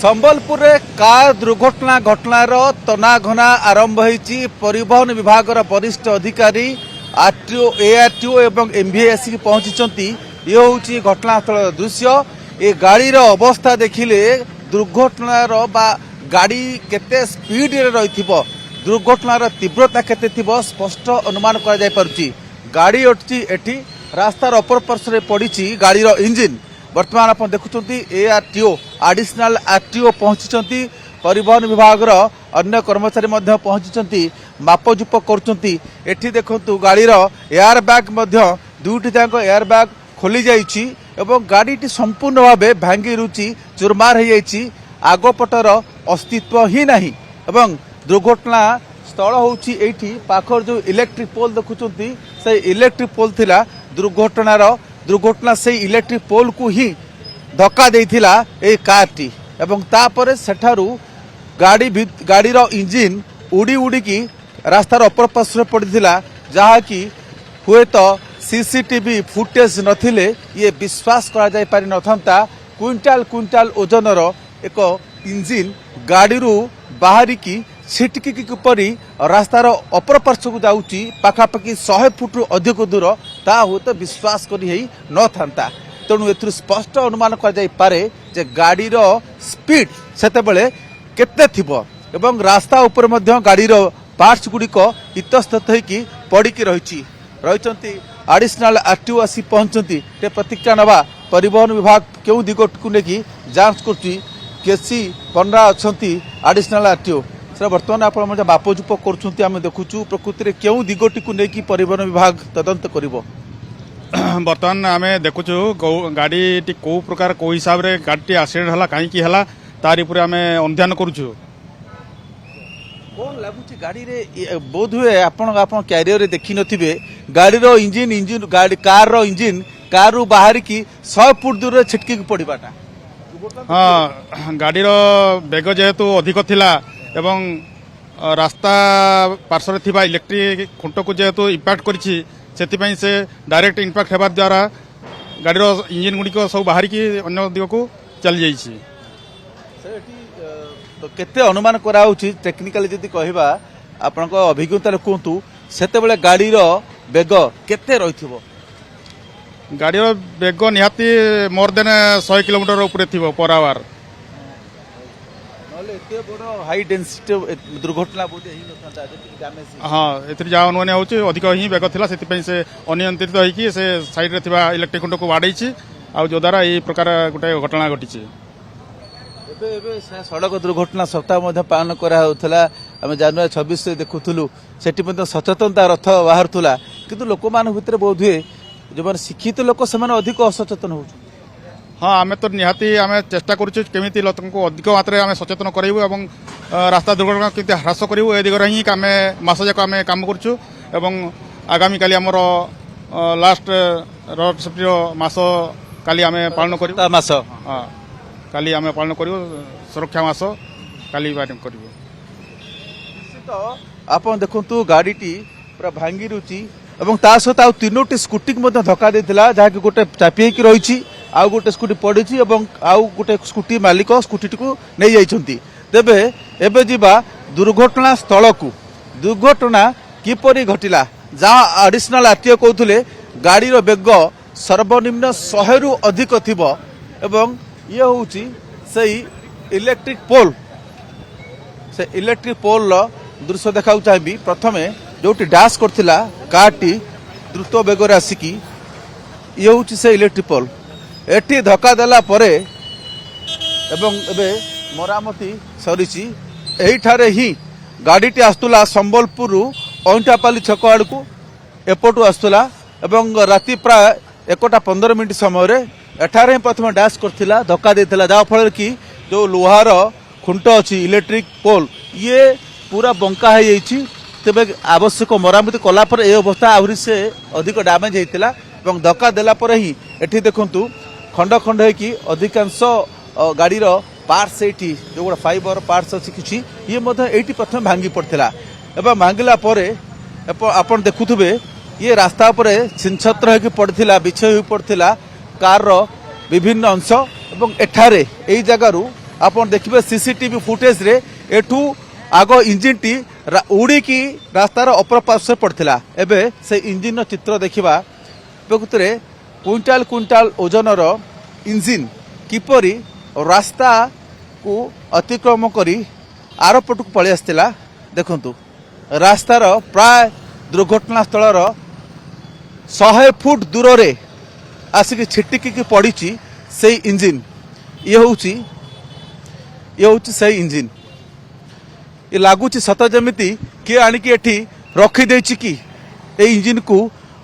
Sambalpur car दुर्घटना घटनार तनाघना आरंभ होती। परिवहन विभाग वरिष्ठ अधिकारी आरटीओ एआरटीओ एवं एमवीएसी पहुंची। ये हूँ घटनास्थल दृश्य। ए गाड़ीर अवस्था देखिले दुर्घटनार बा गाड़ी केते स्पीड रे रही दुर्घटनार तीव्रता केते थिबो स्पष्ट अनुमान करा जाय पारुची। गाड़ी अटची एठी रास्तार अपर पार्श्व पड़ी गाड़ीर इंजिन। वर्तमान आप देखुं एआरटीओ एडिशनल आरटीओ पहुंची। परिवहन विभाग अन्य कर्मचारी पहुंची मापजुप करुँच। एठी देखु गाड़ीर एयर बैग दुईटी जाक एयर बैग खोली जाइछि एवं गाड़ीटी संपूर्ण भाव भांगी रुचि चुरमार हो जाइछि। आगपटर अस्तित्व ही नहीं एवं दुर्घटना स्थल होउछि एठी पाखर जो इलेक्ट्रिक पोल देखुचंती से इलेक्ट्रिक पोल थिला। दुर्घटना से इलेक्ट्रिक पोल को ही धक्का देइथिला ए कारटी एवं तापरे सेठारु गाड़ीर इंजिन उड़ी उड़ी की रास्तार अपर पार्श्व पड़ीथिला। जहा कि हुए तो सीसीटीवी फुटेज नथिले ये विश्वास करा जाय पारि नथंता। क्विंटाल क्विंटाल ओजनर एक इंजिन गाड़ीरू बाहरिकी छिटकी किपरि रास्तार अपर पार्श्व को जाऊँगी पाखापाखि 100 फुट अधिक दूर ता हुए तो विश्वास करी न था। तेणु ए स्पष्ट अनुमान करे जे गाड़ीर स्पीड सेतेबेले केते थिबो एवं रास्ता उपर मध्य गाड़ीर पार्ट्स गुड़िक इतस्तत होइकी पड़िकी रही एडिशनल आरटीओ आसी पहुंचती। प्रतिक्रिया नवा परिवहन विभाग क्यों दिगट को लेकिन जांच कर केसी पंडा अच्छा एडिशनल आरटीओ सर बर्तमान आप बापजुप कर देखुचु प्रकृति में क्यों दिगटी को लेकिन परिवहन विभाग तदंत कर बर्तमान आम देखुचु गाड़ी कौ प्रकार कौ हिसाब से गाड़ी एक्सीडेंट है कहीं तारी पूरे आम अध्ययन करुचु। कौन लगुच गाड़ी रे बोध हुए आप क्यारियर देखी नथिबे गाड़ीर इंजिन गाड़ी कार इंजिन कार बाहर की 100 फुट दूर छिटकी पड़ाटा। हाँ गाड़ीर बेग जेहेतु अधिक थिला एवं रास्ता पार्श्व थिबा इलेक्ट्रिक खुंट को जेहेतु इम्पैक्ट करिछि सेतिपई से डायरेक्ट इम्पैक्ट हेबार द्वारा गाड़ीर इंजिन गुड़िक सब बाहर की अन्य दिग को चली जाइछि। केते अनुमान कराउछि टेक्निकली जदि कहबा आपनक अभिज्ञता कहतु सेतेबेले गाड़ीर बेग केते रहिथिबो? गाड़ीर बेग निहाती मोर देन 100 किलोमीटर ऊपर थिबो पर आवर। हाई डेंसिटी दुर्घटना हाँ ए जहाँ अनुमान हो अधिक ही बेग था से अनियंत्रित होगी से साइड रे इलेक्ट्रिक खुंट को बाड़े जो द्वारा यही प्रकार गोटे घटना घटी। सड़क दुर्घटना सप्ताह पालन कराला आम जानुरी 26 देखुलु से सचेतनता रथ बाहर किंतु लोक मान भर बोध हुए जो मैंने शिक्षित लोक से अधिक असचेतन हो। हाँ आम तो निहाती आम चेष्टा करुँ केमी लोक अधिक मात्रा आम सचेतन करूँ और रास्ता दुर्घटना केमती ह्रास करूँ ए दिगरे ही आम मस जाक आम कम करुँ। आगामी काली आमर लास्ट रोड सेफ्टी मास काली आम पालन कर मास हाँ काली आम पालन करूँ सुरक्षा मास काली कर। आप देखु गाड़ी पूरा भांगी रुचि और ता सहित आउ 3टी स्कूटी धक्का देता जहाँकि गोटे चापी रही आउ गोटे स्कूटी पड़ी आउ गोटे स्कूटी मालिक स्कूटी को नहीं जाइछंती। तेबे एबे जीवा दुर्घटना स्थल को दुर्घटना किपरि घटिला जहाँ एडिशनल आरटीओ कहते गाड़ीर बेग सर्वनिम्न 100 रु अधिक थिबो एवं ये होउची सही इलेक्ट्रिक पोल से इलेक्ट्रिक पोल दृश्य देखा चाहिए। प्रथमे जोटी डैश करथिला कारटी द्रुत बेगर आसिकी ये होउची से इलेक्ट्रिक पोल एटी धक्का देला परे एवं एबे मरामती सरीची एहिठारे ही गाड़ीटी आस्तुला संबलपुर अइंठापाली छक आड़ को एपटू आस्तुला एवं राति प्राय 1:15 समय एठारे प्रथम डैश करथिला धक्का देथिला जा फल कि जो लोहार खुंट अच्छी इलेक्ट्रिक पोल ये पूरा बंका हो जाइछि। तेबे आवश्यक मरामती कला पर ए अवस्था आहरी से अधिक डैमेज होइतिला एवं धक्का देला पर ही एठी देखंतु खंड खंड होइकी अधिकांश गाड़ीर पार्ट्स एठी जो गोटे फाइबर पार्ट्स अच्छी किछि ये एठी प्रथम भांगी पड़थिला एवं भांगिला परे आपण देखुथुबे ये रास्ता उपरे छिनछत्र होइकी पड़थिला बिछय होई पड़थिला कार रो विभिन्न अंश एवं एठारे एई जगारू आपण देखिए सीसीटीवी फुटेज रे एठू आग इंजिन टी उड़ी रास्तार अपर पार्श्व पड़ता एबे से इंजिन चित्र देखा प्रकृत में क्विंटाल क्विंटाल ओजनर इंजिन किपरि रास्ता को अतिक्रम करी आरपटू पलि आसला देखु रास्तार प्राय दुर्घटना स्थल 100 फुट दूर रे आसिक छिटिकी पड़ी से इंजिन ये हूँ से इंजिन ये लगुच सत जमीती किए आणिकी एठी रखीदे कि इंजिन को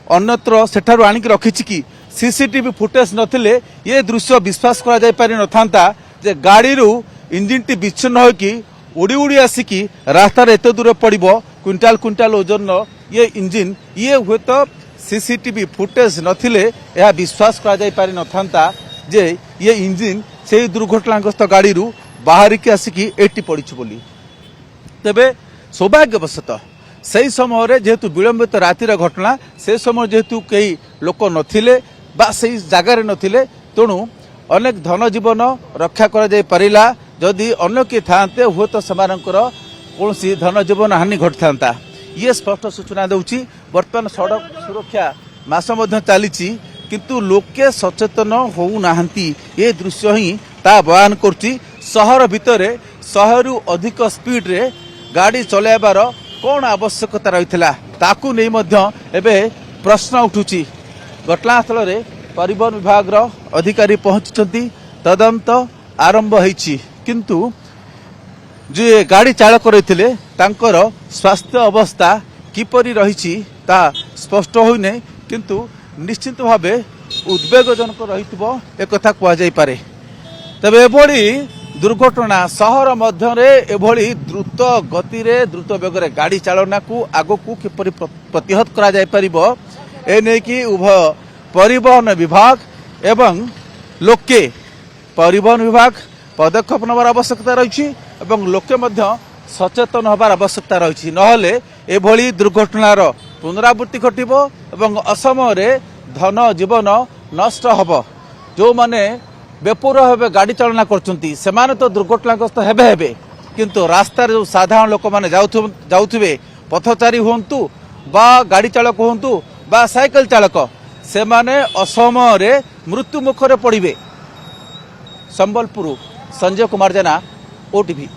अन्यत्र सेठारु आणिकी रखी कि सीसीटीवी फुटेज नथिले ये दृश्य विश्वास करा जाय पारि नथांता जे गाड़ी रू इंजिन टी विच्छिन्न होकी उड़ी उड़ी आसिकी रास्तार एत दूर पड़िबो क्विंटाल क्विंटाल ओजन ये इंजिन ये हुए तो सीसीटीवी फुटेज नथिले यह विश्वास करा जाय पारि नथांता जे ये इंजिन से दुर्घटनाग्रस्त गाड़ी रू बाहरिकी आसिकी एटी पड़ी बोली तेबे सौभाग्यवशतः से समय जेहेतु विलंबित रातिर घटना से समय जेहेतु कई लोक नथिले बा से जगार नथिले तेणु अनेक धन जीवन रक्षा करा जाय परिला जदि अन्य किए थाते हुए तो सेमानकर कौन धन जीवन हानि घटता ये स्पष्ट सूचना दूची बर्तमान सड़क सुरक्षा मास चली किंतु लोके सचेतन होउनाहांती ये दृश्य ही ता बयान करछि शहर भितर 100 रु अधिक स्पीड रे गाड़ी चलाइबार कौन आवश्यकता रही ताकू नहीं मध्य एबे प्रश्न उठुची घटनास्थल रे परिवहन विभाग रो अधिकारी पहुंचती तदंत आरंभ होईची किंतु जे गाड़ी चालक रही तांकर स्वास्थ्य अवस्था किपरि रही ता स्पष्ट होइने किंतु निश्चित भावे उद्वेगजनक रही एक कथा कह जाय पारे तबे एभली दुर्घटना सहर मध्य एभली द्रुत गति रे द्रुत वेग रे गाड़ी चालना को आग को किपरि प्रतिहत करा जाय परिबो एने कि उभय परिवहन विभाग एवं लोके परिवहन विभाग पदक्षेप नबार आवश्यकता रही एवं लोके मध्य सचेतन हबार आवश्यकता रही नहले एभली दुर्घटनार पुनरावृत्ति घटिबो एवं असमय धन जीवन नष्ट हबो जो माने बेपुर भाव गाड़ी चालना करछंती सेमाने तो दुर्घटनाग्रस्त हेबे किंतु रास्तार जो साधारण लोक माने जाउथिबे पथचारी हुंतु बा गाड़ी चालक हुंतु बा साइकेल चालक सेमाने असमय मृत्यु मुखरे पड़िबे। संबलपुर संजय कुमार जेना, ओटीवी।